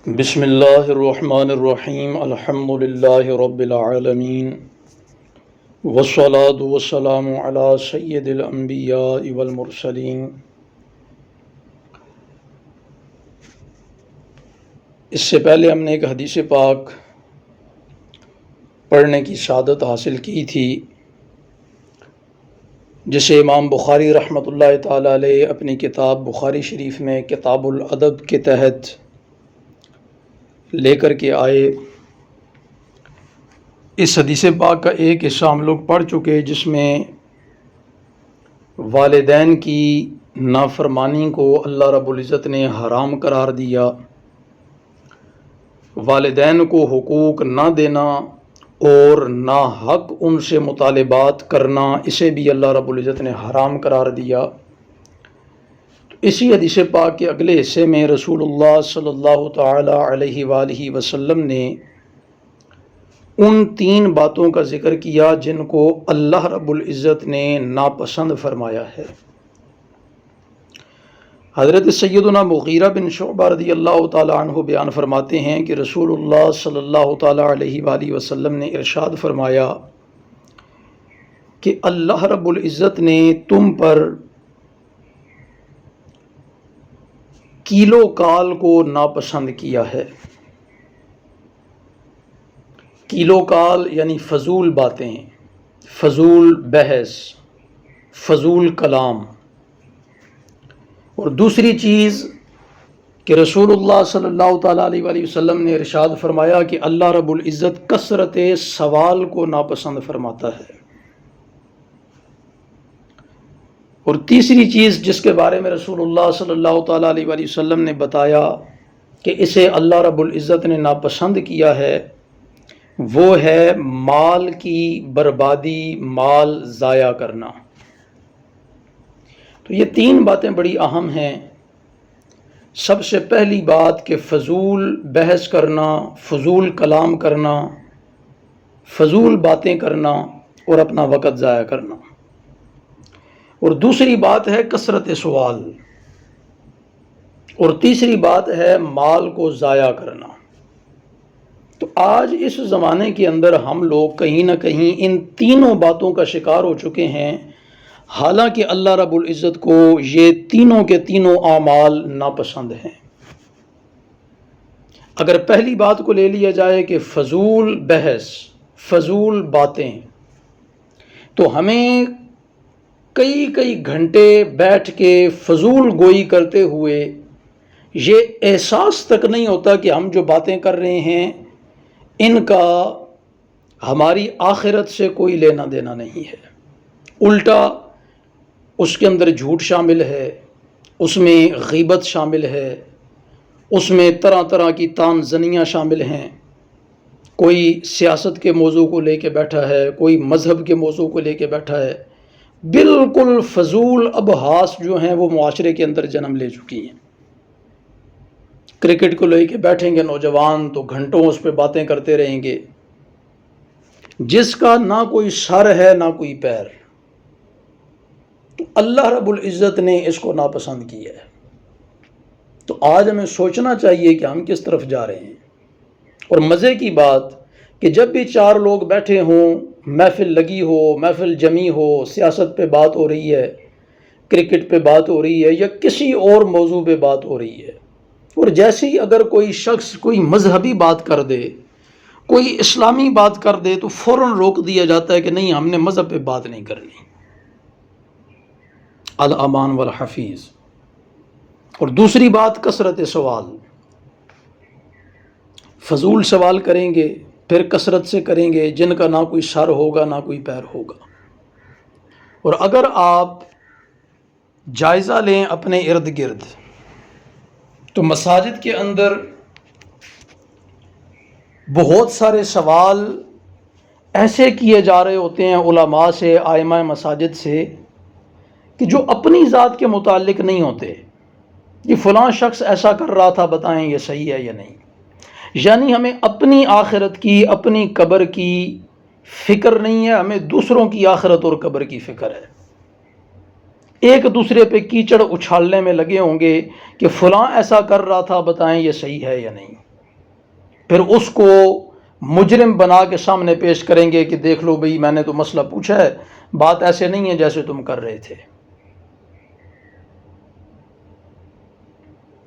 بسم اللہ الرحمن الرحیم الحمد للہ رب العالمین والصلاة والسلام علی سید الانبیاء والمرسلین۔ اس سے پہلے ہم نے ایک حدیث پاک پڑھنے کی سعادت حاصل کی تھی، جسے امام بخاری رحمۃ اللہ تعالی علیہ اپنی کتاب بخاری شریف میں کتاب الادب کے تحت لے کر کے آئے۔ اس حدیث پاک کا ایک حصہ ہم لوگ پڑھ چکے، جس میں والدین کی نافرمانی کو اللہ رب العزت نے حرام قرار دیا، والدین کو حقوق نہ دینا اور نہ حق ان سے مطالبات کرنا، اسے بھی اللہ رب العزت نے حرام قرار دیا۔ اسی حدیث پاک کے اگلے حصے میں رسول اللہ صلی اللہ تعالی علیہ وآلہ وسلم نے ان تین باتوں کا ذکر کیا جن کو اللہ رب العزت نے ناپسند فرمایا ہے۔ حضرت سیدنا مغیرہ بن شعبہ رضی اللہ تعالی عنہ بیان فرماتے ہیں کہ رسول اللہ صلی اللہ تعالی علیہ وآلہ وسلم نے ارشاد فرمایا کہ اللہ رب العزت نے تم پر کیلو کال کو ناپسند کیا ہے۔ کیلو کال یعنی فضول باتیں، فضول بحث، فضول کلام۔ اور دوسری چیز کہ رسول اللہ صلی اللہ تعالیٰ علیہ وآلہ وسلم نے ارشاد فرمایا کہ اللہ رب العزت کثرت سوال کو ناپسند فرماتا ہے۔ اور تیسری چیز جس کے بارے میں رسول اللہ صلی اللہ تعالیٰ علیہ وآلہ وسلم نے بتایا کہ اسے اللہ رب العزت نے ناپسند کیا ہے، وہ ہے مال کی بربادی، مال ضائع کرنا۔ تو یہ تین باتیں بڑی اہم ہیں۔ سب سے پہلی بات کہ فضول بحث کرنا، فضول کلام کرنا، فضول باتیں کرنا اور اپنا وقت ضائع کرنا۔ اور دوسری بات ہے کثرت سوال، اور تیسری بات ہے مال کو ضائع کرنا۔ تو آج اس زمانے کے اندر ہم لوگ کہیں نہ کہیں ان تینوں باتوں کا شکار ہو چکے ہیں، حالانکہ اللہ رب العزت کو یہ تینوں کے تینوں اعمال ناپسند ہیں۔ اگر پہلی بات کو لے لیا جائے کہ فضول بحث، فضول باتیں، تو ہمیں کئی گھنٹے بیٹھ کے فضول گوئی کرتے ہوئے یہ احساس تک نہیں ہوتا کہ ہم جو باتیں کر رہے ہیں ان کا ہماری آخرت سے کوئی لینا دینا نہیں ہے۔ الٹا اس کے اندر جھوٹ شامل ہے، اس میں غیبت شامل ہے، اس میں طرح طرح کی تان زنیاں شامل ہیں۔ کوئی سیاست کے موضوع کو لے کے بیٹھا ہے، کوئی مذہب کے موضوع کو لے کے بیٹھا ہے۔ بالکل فضول ابحاث جو ہیں وہ معاشرے کے اندر جنم لے چکی ہیں۔ کرکٹ کو لے کے بیٹھیں گے نوجوان تو گھنٹوں اس پہ باتیں کرتے رہیں گے، جس کا نہ کوئی سر ہے نہ کوئی پیر۔ تو اللہ رب العزت نے اس کو ناپسند کیا ہے۔ تو آج ہمیں سوچنا چاہیے کہ ہم کس طرف جا رہے ہیں۔ اور مزے کی بات کہ جب بھی چار لوگ بیٹھے ہوں، محفل لگی ہو، محفل جمی ہو، سیاست پہ بات ہو رہی ہے، کرکٹ پہ بات ہو رہی ہے یا کسی اور موضوع پہ بات ہو رہی ہے، اور جیسے ہی اگر کوئی شخص کوئی مذہبی بات کر دے، کوئی اسلامی بات کر دے، تو فوراً روک دیا جاتا ہے کہ نہیں، ہم نے مذہب پہ بات نہیں کرنی۔ الامان والحفیظ۔ اور دوسری بات کثرت سوال، فضول سوال کریں گے، پھر کثرت سے کریں گے، جن کا نہ کوئی سر ہوگا نہ کوئی پیر ہوگا۔ اور اگر آپ جائزہ لیں اپنے ارد گرد تو مساجد کے اندر بہت سارے سوال ایسے کیے جا رہے ہوتے ہیں علماء سے، ائمہ مساجد سے، کہ جو اپنی ذات کے متعلق نہیں ہوتے۔ یہ فلاں شخص ایسا کر رہا تھا، بتائیں یہ صحیح ہے یا نہیں۔ یعنی ہمیں اپنی آخرت کی، اپنی قبر کی فکر نہیں ہے، ہمیں دوسروں کی آخرت اور قبر کی فکر ہے۔ ایک دوسرے پہ کیچڑ اچھالنے میں لگے ہوں گے کہ فلاں ایسا کر رہا تھا، بتائیں یہ صحیح ہے یا نہیں۔ پھر اس کو مجرم بنا کے سامنے پیش کریں گے کہ دیکھ لو بھئی میں نے تو مسئلہ پوچھا ہے، بات ایسے نہیں ہے جیسے تم کر رہے تھے۔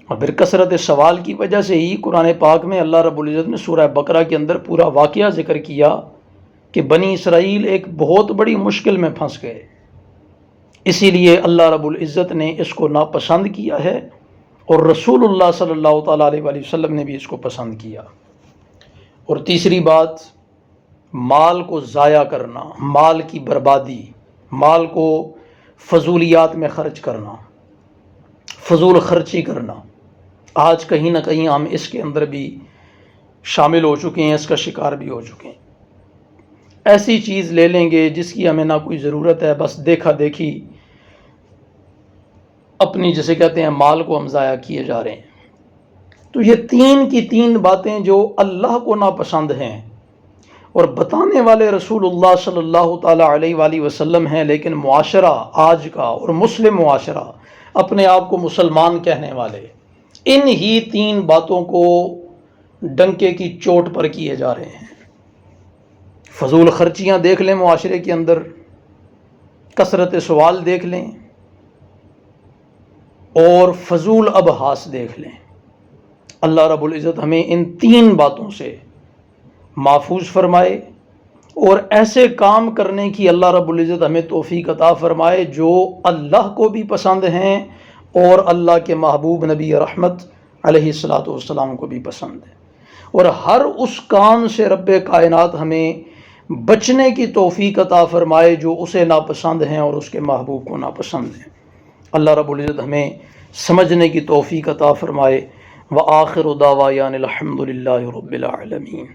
اور پھر کثرت سوال کی وجہ سے ہی قرآن پاک میں اللہ رب العزت نے سورہ بقرہ کے اندر پورا واقعہ ذکر کیا کہ بنی اسرائیل ایک بہت بڑی مشکل میں پھنس گئے، اسی لیے اللہ رب العزت نے اس کو ناپسند کیا ہے، اور رسول اللہ صلی اللہ تعالیٰ علیہ وآلہ وسلم نے بھی اس کو پسند کیا۔ اور تیسری بات، مال کو ضائع کرنا، مال کی بربادی، مال کو فضولیات میں خرچ کرنا، فضول خرچی کرنا، آج کہیں نہ کہیں ہم اس کے اندر بھی شامل ہو چکے ہیں، اس کا شکار بھی ہو چکے ہیں۔ ایسی چیز لے لیں گے جس کی ہمیں نہ کوئی ضرورت ہے، بس دیکھا دیکھی اپنی جسے کہتے ہیں مال کو ہم ضائع کیے جا رہے ہیں۔ تو یہ تین کی تین باتیں جو اللہ کو ناپسند ہیں، اور بتانے والے رسول اللہ صلی اللہ تعالیٰ علیہ وآلہ وسلم ہیں، لیکن معاشرہ آج کا اور مسلم معاشرہ اپنے آپ کو مسلمان کہنے والے ان ہی تین باتوں کو ڈنکے کی چوٹ پر کیے جا رہے ہیں۔ فضول خرچیاں دیکھ لیں معاشرے کے اندر، کثرت سوال دیکھ لیں، اور فضول ابحاث دیکھ لیں۔ اللہ رب العزت ہمیں ان تین باتوں سے محفوظ فرمائے، اور ایسے کام کرنے کی اللہ رب العزت ہمیں توفیق عطا فرمائے جو اللہ کو بھی پسند ہیں اور اللہ کے محبوب نبی رحمت علیہ الصلاۃ والسلام کو بھی پسند ہے، اور ہر اس کام سے رب کائنات ہمیں بچنے کی توفیق عطا فرمائے جو اسے ناپسند ہیں اور اس کے محبوب کو ناپسند ہیں۔ اللہ رب العزت ہمیں سمجھنے کی توفیق عطا فرمائے۔ وآخر دعوانا الحمد للہ رب العالمین۔